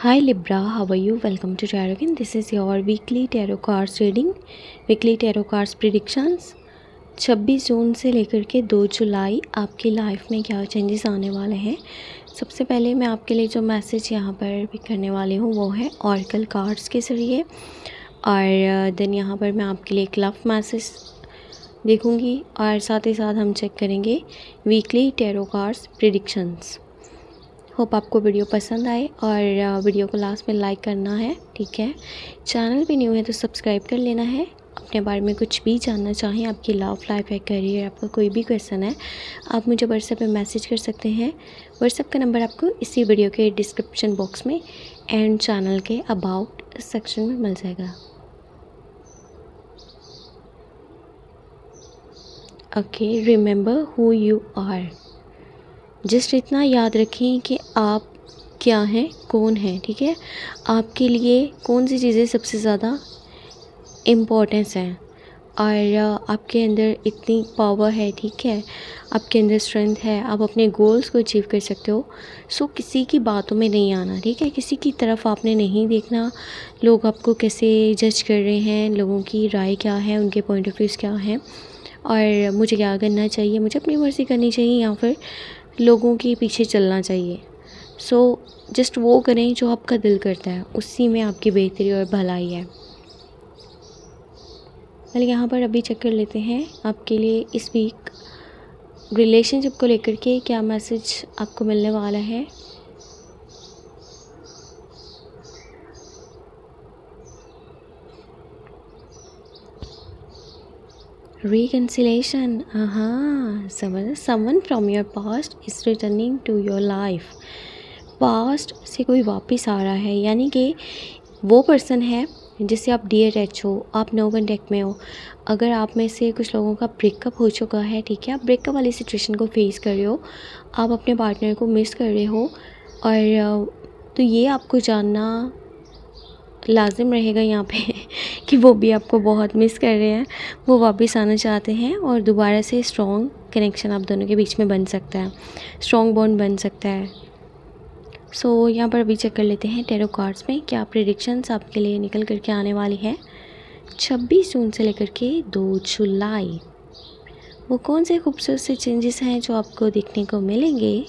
Hi Libra, how are you? Welcome to Tarot again. This is your weekly tarot cards reading, weekly tarot cards predictions। 26 जून से लेकर के 2 जुलाई आपकी life में क्या changes आने वाले हैं। सबसे पहले मैं आपके लिए जो मैसेज यहाँ पर पिक करने वाली हूँ वो है ऑरेकल कार्ड्स के ज़रिए, और देन यहाँ पर मैं आपके लिए एक लव मैसेज देखूँगी और साथ ही साथ हम चेक करेंगे weekly tarot cards predictions. Hope आपको वीडियो पसंद आए और वीडियो को लास्ट में लाइक करना है, ठीक है। चैनल पे न्यू है तो सब्सक्राइब कर लेना है। अपने बारे में कुछ भी जानना चाहें, आपकी लव लाइफ है, करियर, आपका कोई भी क्वेश्चन है, आप मुझे व्हाट्सएप पे मैसेज कर सकते हैं। व्हाट्सएप का नंबर आपको इसी वीडियो के डिस्क्रिप्शन बॉक्स में एंड चैनल के अबाउट सेक्शन में मिल जाएगा। Okay, remember who you are. Just इतना याद रखें कि आप क्या हैं, कौन हैं, ठीक है। आपके लिए कौन सी चीज़ें सबसे ज़्यादा इम्पोर्टेंस हैं, और आपके अंदर इतनी पावर है, ठीक है, आपके अंदर स्ट्रेंथ है, आप अपने गोल्स को अचीव कर सकते हो। सो किसी की बातों में नहीं आना, ठीक है। किसी की तरफ आपने नहीं देखना, लोग आपको कैसे जज कर रहे हैं, लोगों की राय क्या है, उनके पॉइंट ऑफ व्यूज़ क्या हैं, और मुझे क्या करना चाहिए, मुझे अपनी मर्ज़ी करनी चाहिए या फिर लोगों के पीछे चलना चाहिए। सो जस्ट वो करें जो आपका दिल करता है, उसी में आपकी बेहतरी और भलाई है। पहले यहाँ पर अभी चेक कर लेते हैं आपके लिए इस वीक रिलेशनशिप को लेकर के क्या मैसेज आपको मिलने वाला है। Reconciliation, someone from your past is returning to your life। Past से कोई वापस आ रहा है, यानी कि वो पर्सन है जिससे आप डी अटैच हो, आप नो कॉन्टैक्ट में हो। अगर आप में से कुछ लोगों का ब्रेकअप हो चुका है, ठीक है, आप ब्रेकअप वाली सिचुएशन को फेस कर रहे हो, आप अपने पार्टनर को मिस कर रहे हो, और तो ये आपको जानना लाजिम रहेगा यहाँ पे कि वो भी आपको बहुत मिस कर रहे हैं, वो वापस आना चाहते हैं, और दोबारा से स्ट्रॉन्ग कनेक्शन आप दोनों के बीच में बन सकता है, स्ट्रॉन्ग बॉन्ड बन सकता है। सो यहाँ पर अभी चेक कर लेते हैं टैरो कार्ड्स में क्या प्रेडिक्शंस आपके लिए निकल करके आने वाली है 26 जून से लेकर के 2 जुलाई। वो कौन से खूबसूरत से चेंजेस हैं जो आपको देखने को मिलेंगे।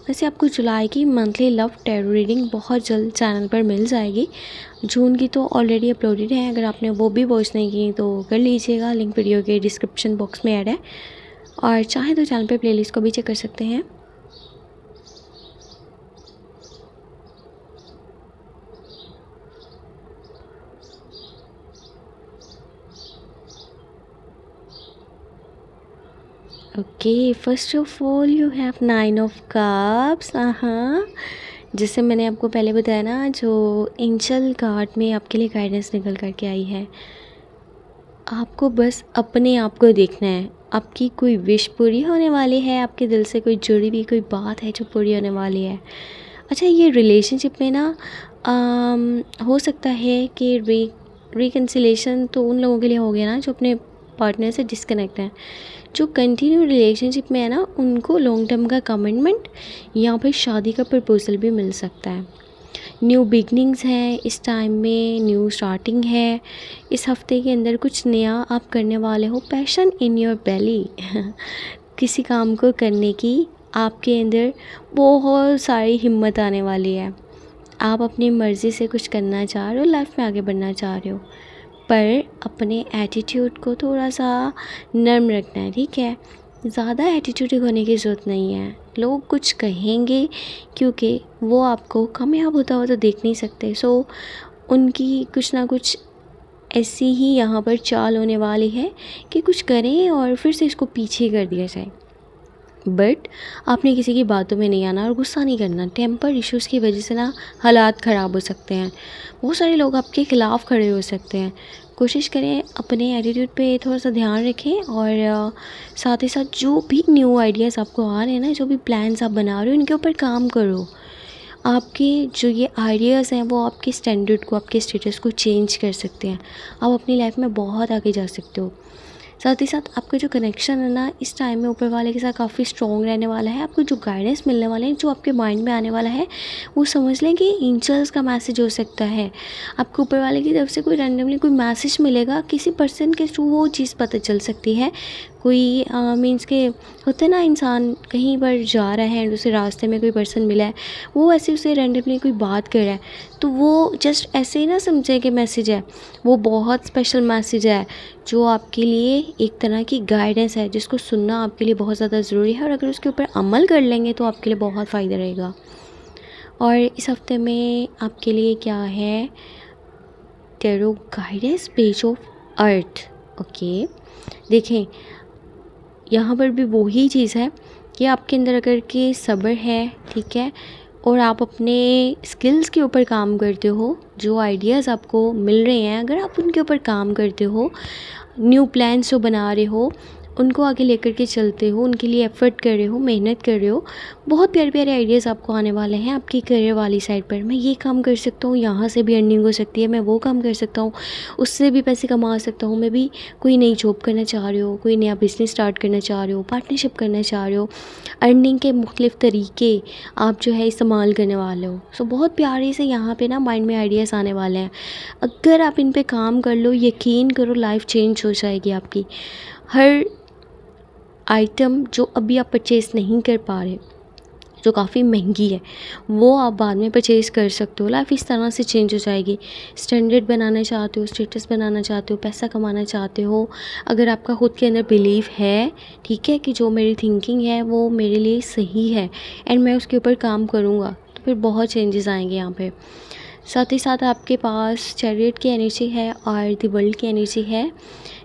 वैसे आपको जुलाई की मंथली लव टैरो रीडिंग बहुत जल्द चैनल पर मिल जाएगी। जून की तो ऑलरेडी अपलोडेड है, अगर आपने वो भी वॉच नहीं की तो कर लीजिएगा, लिंक वीडियो के डिस्क्रिप्शन बॉक्स में ऐड है, और चाहे तो चैनल पर प्लेलिस्ट को भी चेक कर सकते हैं। Okay, first of all you have 9 of cups. जैसे मैंने आपको पहले बताया ना, जो एंजल कार्ड में आपके लिए गाइडेंस निकल करके आई है, आपको बस अपने आप को देखना है। आपकी कोई विश पूरी होने वाली है, आपके दिल से कोई जुड़ी हुई कोई बात है जो पूरी होने वाली है। अच्छा, ये रिलेशनशिप में ना हो सकता है कि रिकन्सिलेशन तो उन लोगों के लिए हो गया ना जो अपने पार्टनर से डिस्कनेक्ट हैं। जो कंटिन्यू रिलेशनशिप में है ना, उनको लॉन्ग टर्म का कमिटमेंट या फिर शादी का प्रपोजल भी मिल सकता है। न्यू बिगनिंग्स हैं इस टाइम में, न्यू स्टार्टिंग है। इस हफ्ते के अंदर कुछ नया आप करने वाले हो, पैशन इन योर बेली किसी काम को करने की आपके अंदर बहुत सारी हिम्मत आने वाली है। आप अपनी मर्ज़ी से कुछ करना चाह रहे हो, लाइफ में आगे बढ़ना चाह रहे हो, पर अपने एटीट्यूड को थोड़ा सा नर्म रखना है, ठीक है। ज़्यादा एटीट्यूड होने की ज़रूरत नहीं है। लोग कुछ कहेंगे क्योंकि वो आपको कामयाब होता हुआ तो देख नहीं सकते। सो उनकी कुछ ना कुछ ऐसी ही यहाँ पर चाल होने वाली है कि कुछ करें और फिर से इसको पीछे कर दिया जाए। बट आपने किसी की बातों में नहीं आना और गुस्सा नहीं करना। टेम्पर इश्यूज़ की वजह से ना हालात ख़राब हो सकते हैं, बहुत सारे लोग आपके ख़िलाफ़ खड़े हो सकते हैं। कोशिश करें अपने एटीट्यूड पे थोड़ा सा ध्यान रखें, और साथ ही साथ जो भी न्यू आइडियाज़ आपको आ रहे हैं ना, जो भी प्लान्स आप बना रहे हो, इनके ऊपर काम करो। आपके जो ये आइडियाज़ हैं वो आपके स्टैंडर्ड को, आपके स्टेटस को चेंज कर सकते हैं। आप अपनी लाइफ में बहुत आगे जा सकते हो। साथ ही साथ आपका जो कनेक्शन है ना इस टाइम में ऊपर वाले के साथ काफ़ी स्ट्रॉन्ग रहने वाला है। आपको जो गाइडेंस मिलने वाले हैं, जो आपके माइंड में आने वाला है, वो समझ लें कि एंजल्स का मैसेज हो सकता है। आपको ऊपर वाले की तरफ से कोई रैंडमली कोई मैसेज मिलेगा, किसी पर्सन के थ्रू वो चीज़ पता चल सकती है। कोई मीन्स के होते हैं ना, इंसान कहीं पर जा रहा है एंड उसे रास्ते में कोई पर्सन मिला है, वो ऐसे उसे रैंडमली कोई बात कर रहा है, तो वो जस्ट ऐसे ही ना समझे कि मैसेज है, वो बहुत स्पेशल मैसेज है जो आपके लिए एक तरह की गाइडेंस है, जिसको सुनना आपके लिए बहुत ज़्यादा ज़रूरी है। और अगर उसके ऊपर अमल कर लेंगे तो आपके लिए बहुत फ़ायदा रहेगा। और इस हफ्ते में आपके लिए क्या है, tarot guidance page of earth. Okay, देखें यहाँ पर भी वही चीज़ है कि आपके अंदर अगर के सब्र है, ठीक है, और आप अपने स्किल्स के ऊपर काम करते हो, जो आइडियाज़ आपको मिल रहे हैं अगर आप उनके ऊपर काम करते हो, न्यू प्लान्स जो बना रहे हो उनको आगे लेकर के चलते हो, उनके लिए एफ़र्ट कर रहे हो, मेहनत कर रहे हो, बहुत प्यारे प्यारे आइडियाज़ आपको आने वाले हैं आपकी करियर वाली साइड पर। मैं ये काम कर सकता हूँ, यहाँ से भी अर्निंग हो सकती है, मैं वो काम कर सकता हूँ, उससे भी पैसे कमा सकता हूँ। मैं भी कोई नई जॉब करना चाह रहे हो, कोई नया बिज़नेस स्टार्ट करना चाह रहे हो, पार्टनरशिप करना चाह रहे हो, अर्निंग के मुख्तलिफ़ तरीके आप जो है इस्तेमाल करने वाले हो। सो बहुत प्यारे से यहाँ पे ना माइंड में आइडियाज़ आने वाले हैं। अगर आप इन पे काम कर लो, यकीन करो लाइफ चेंज हो जाएगी आपकी। हर आइटम जो अभी आप परचेज़ नहीं कर पा रहे, जो काफ़ी महंगी है, वो आप बाद में परचेज़ कर सकते हो। लाइफ इस तरह से चेंज हो जाएगी। स्टैंडर्ड बनाना चाहते हो, स्टेटस बनाना चाहते हो, पैसा कमाना चाहते हो, अगर आपका खुद के अंदर बिलीव है, ठीक है, कि जो मेरी थिंकिंग है वो मेरे लिए सही है एंड मैं उसके ऊपर काम करूँगा, तो फिर बहुत चेंजेस आएंगे यहाँ पे। साथ ही साथ आपके पास चैरियट की एनर्जी है और द वर्ल्ड की एनर्जी है,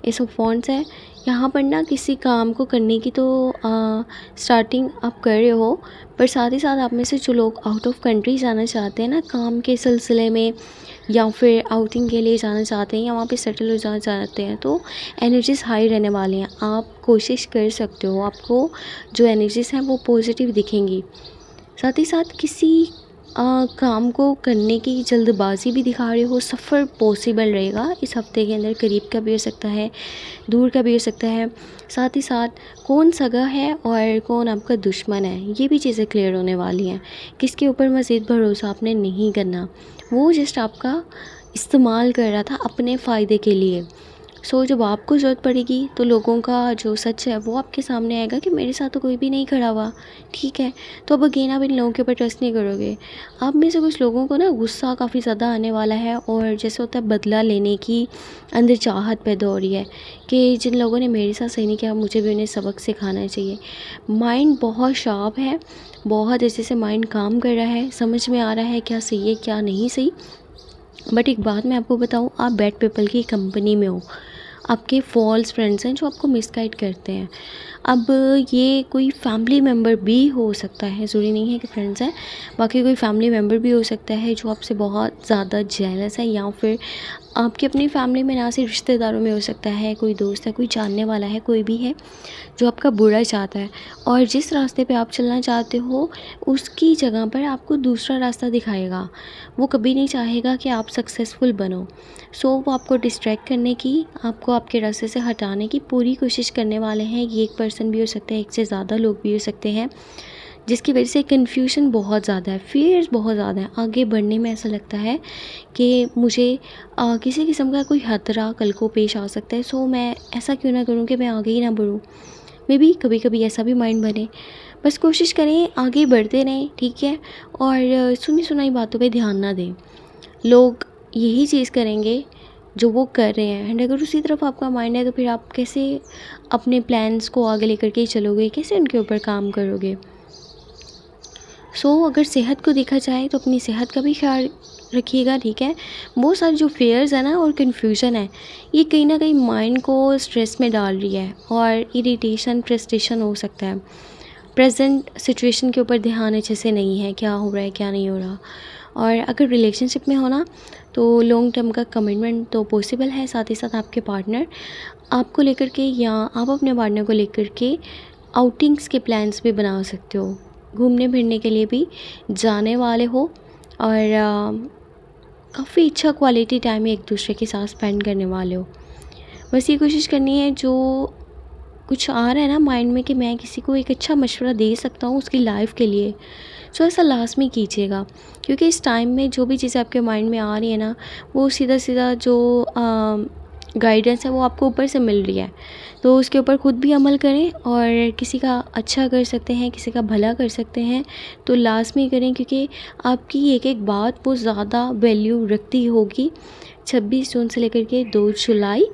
एस ऑफ वॉन्ड्स है। यहाँ पर ना किसी काम को करने की तो स्टार्टिंग आप कर रहे हो, पर साथ ही साथ आप में से जो लोग आउट ऑफ कंट्री जाना चाहते हैं ना काम के सिलसिले में, या फिर आउटिंग के लिए जाना चाहते हैं, या वहाँ पे सेटल हो जाना चाहते हैं, तो एनर्जीज़ हाई रहने वाली हैं। आप कोशिश कर सकते हो, आपको जो एनर्जीज़ हैं वो पॉजिटिव दिखेंगी। साथ ही साथ किसी काम को करने की जल्दबाजी भी दिखा रहे हो, सफ़र पॉसिबल रहेगा इस हफ्ते के अंदर, करीब का भी हो सकता है, दूर का भी हो सकता है। साथ ही साथ कौन सगा है और कौन आपका दुश्मन है, ये भी चीज़ें क्लियर होने वाली हैं। किसके ऊपर मज़ीद भरोसा आपने नहीं करना, वो जस्ट आपका इस्तेमाल कर रहा था अपने फ़ायदे के लिए। सो जब आपको ज़रूरत पड़ेगी तो लोगों का जो सच है वो आपके सामने आएगा कि मेरे साथ तो कोई भी नहीं खड़ा हुआ, ठीक है। तो अब अगेन आप इन लोगों के ऊपर ट्रस्ट नहीं करोगे। आप में से कुछ लोगों को ना गुस्सा काफ़ी ज़्यादा आने वाला है, और जैसे होता है बदला लेने की अंदर चाहत पैदा हो रही है कि जिन लोगों ने मेरे साथ सही नहीं किया, मुझे भी उन्हें सबक सिखाना चाहिए। माइंड बहुत शार्प है, बहुत अच्छे से माइंड काम कर रहा है, समझ में आ रहा है क्या सही है क्या नहीं सही। बट एक बात मैं आपको बताऊँ, आप बैड पीपल की कंपनी में हो, आपके फॉल्स फ्रेंड्स हैं जो आपको मिसगाइड करते हैं। अब ये कोई फैमिली मेम्बर भी हो सकता है, ज़रूरी नहीं है कि फ्रेंड्स हैं, बाकी कोई फैमिली मेम्बर भी हो सकता है जो आपसे बहुत ज़्यादा जेलस है, या फिर आपकी अपनी फैमिली में ना सिर्फ रिश्तेदारों में हो सकता है, कोई दोस्त है, कोई जानने वाला है, कोई भी है जो आपका बुरा चाहता है, और जिस रास्ते पे आप चलना चाहते हो उसकी जगह पर आपको दूसरा रास्ता दिखाएगा। वो कभी नहीं चाहेगा कि आप सक्सेसफुल बनो। सो वो आपको डिस्ट्रैक्ट करने की, आपको आपके रास्ते से हटाने की पूरी कोशिश करने वाले हैं। ये एक पर्सन भी हो सकता है, एक से ज़्यादा लोग भी हो सकते हैं, जिसकी वजह से कन्फ्यूजन बहुत ज़्यादा है, फियर्स बहुत ज़्यादा है। आगे बढ़ने में ऐसा लगता है कि मुझे किसी किस्म का कोई खतरा कल को पेश आ सकता है, सो मैं ऐसा क्यों ना करूँ कि मैं आगे ही ना बढ़ूँ। मे बी कभी कभी ऐसा भी माइंड बने। बस कोशिश करें आगे बढ़ते रहें, ठीक है, और सुनी सुनाई बातों पे ध्यान ना दें। लोग यही चीज़ करेंगे जो वो कर रहे हैं, एंड अगर उसी तरफ आपका माइंड है तो फिर आप कैसे अपने प्लान्स को आगे लेकर के चलोगे, कैसे उनके ऊपर काम करोगे। अगर सेहत को देखा जाए तो अपनी सेहत का भी ख्याल रखिएगा, ठीक है। बहुत सारे जो फेयर्स है ना और कन्फ्यूज़न है, ये कहीं ना कहीं माइंड को स्ट्रेस में डाल रही है, और इरिटेशन फ्रस्ट्रेशन हो सकता है। प्रेजेंट सिचुएशन के ऊपर ध्यान अच्छे से नहीं है, क्या हो रहा है क्या नहीं हो रहा। और अगर रिलेशनशिप में हो ना तो लॉन्ग टर्म का कमिटमेंट तो पॉसिबल है। साथ ही साथ आपके पार्टनर आपको लेकर के, या आप अपने पार्टनर को लेकर के आउटिंग्स के प्लान्स भी बना सकते हो, घूमने फिरने के लिए भी जाने वाले हो, और काफ़ी अच्छा क्वालिटी टाइम एक दूसरे के साथ स्पेंड करने वाले हो। बस ये कोशिश करनी है जो कुछ आ रहा है ना माइंड में कि मैं किसी को एक अच्छा मशवरा दे सकता हूँ उसकी लाइफ के लिए, सो ऐसा लाजमी कीजिएगा। क्योंकि इस टाइम में जो भी चीज़ें आपके माइंड में आ रही है ना, वो सीधा सीधा जो गाइडेंस है वो आपको ऊपर से मिल रही है, तो उसके ऊपर खुद भी अमल करें और किसी का अच्छा कर सकते हैं, किसी का भला कर सकते हैं तो लाजमी करें, क्योंकि आपकी एक एक बात वो ज़्यादा वैल्यू रखती होगी। 26 जून से लेकर के 2 जुलाई।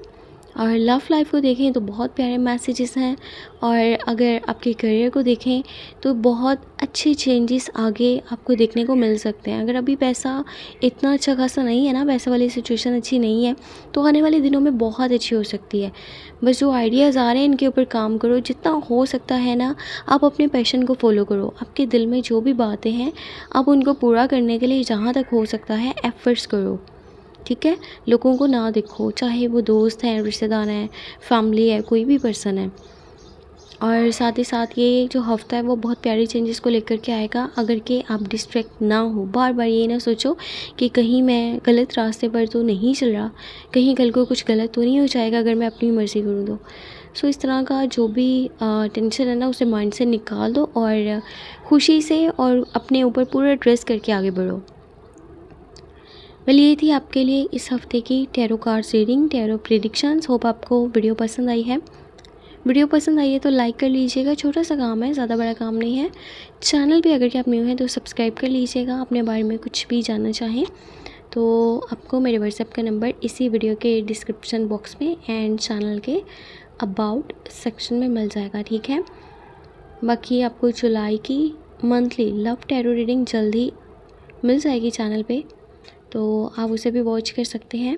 और लव लाइफ को देखें तो बहुत प्यारे मैसेजेस हैं, और अगर आपके करियर को देखें तो बहुत अच्छे चेंजेस आगे आपको देखने को मिल सकते हैं। अगर अभी पैसा इतना अच्छा खासा नहीं है ना, पैसा वाली सिचुएशन अच्छी नहीं है, तो आने वाले दिनों में बहुत अच्छी हो सकती है। बस जो आइडियाज़ आ रहे हैं इनके ऊपर काम करो, जितना हो सकता है ना आप अपने पैशन को फॉलो करो। आपके दिल में जो भी बातें हैं आप उनको पूरा करने के लिए जहाँ तक हो सकता है एफ़र्ट्स करो, ठीक है। लोगों को ना देखो, चाहे वो दोस्त हैं, रिश्तेदार हैं, फैमिली है, कोई भी पर्सन है। और साथ ही साथ ये जो हफ़्ता है वो बहुत प्यारी चेंजेस को लेकर के आएगा। अगर कि आप डिस्ट्रैक्ट ना हो, बार बार ये ना सोचो कि कहीं मैं गलत रास्ते पर तो नहीं चल रहा, कहीं कल को कुछ गलत तो नहीं हो जाएगा अगर मैं अपनी मर्ज़ी करूँ तो। सो इस तरह का जो भी टेंशन है ना उसे माइंड से निकाल दो और खुशी से और अपने ऊपर पूरा ट्रस्ट करके आगे बढ़ो। वेल ये थी आपके लिए इस हफ्ते की tarot cards reading, tarot predictions. Hope आपको वीडियो पसंद आई है। वीडियो पसंद आई है तो लाइक कर लीजिएगा, छोटा सा काम है, ज़्यादा बड़ा काम नहीं है। चैनल पे अगर कि आप न्यू हैं तो सब्सक्राइब कर लीजिएगा। अपने बारे में कुछ भी जानना चाहें तो आपको मेरे व्हाट्सएप का नंबर इसी वीडियो के डिस्क्रिप्शन बॉक्स में एंड चैनल के अबाउट सेक्शन में मिल जाएगा, ठीक है। बाकी आपको जुलाई की मंथली लव टैरो रीडिंग जल्दी मिल जाएगी चैनल पे, तो आप उसे भी वॉच कर सकते हैं।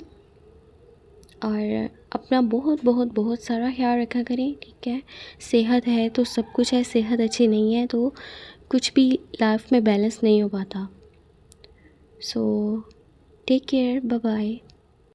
और अपना बहुत बहुत बहुत सारा ख्याल रखा करें, ठीक है। सेहत है तो सब कुछ है, सेहत अच्छी नहीं है तो कुछ भी लाइफ में बैलेंस नहीं हो पाता। So take care, bye bye.